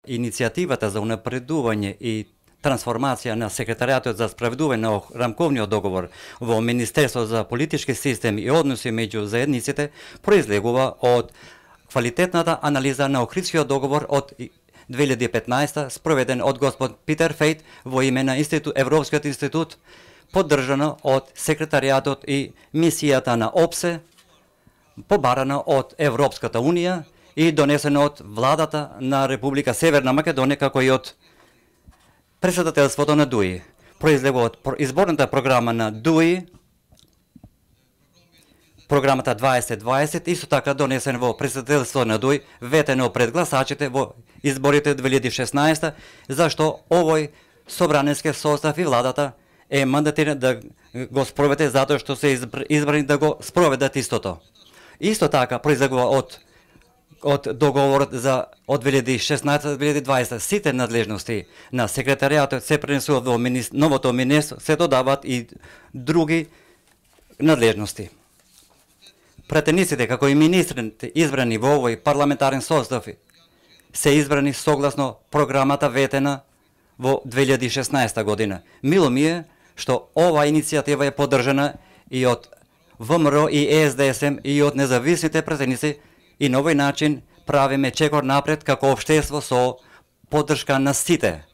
иницијативата за унапредување и трансформација на секретаријатот за справедување на рамковниот договор во Министерство за политички систем и односи меѓу заедниците произлегува од квалитетната анализа на Охридскиот договор од 2015 спроведен од господ Питер Фейт во име на Европскиот институт, поддржано од секретаријатот и мисијата на ОПСЕ, побарана од Европската унија и донесено од владата на Република Северна Македонија, како и од председателството на ДУИ. Произлегува од изборната програма на ДУИ, програмата 2020, исто така донесен во председателството на ДУИ, ветено пред гласачите во изборите 2016, зашто овој собранески состав и владата е мандатиран да го спроведе затоа што се избрани да го спроведат истото. Исто така произлегува од договорот за од 2016-2020 сите надлежности на секретаријатот се пренесуваат во новото министерство, се додаваат и други надлежности. Пратениците, како и министрите избрани во овој парламентарен состав, се избрани согласно програмата ветена во 2016 година. Мило ми е што ова иницијатива е поддржана и од ВМРО и СДСМ и од независните пратеници, и на овој начин правиме чекор напред како општество со поддршка на сите.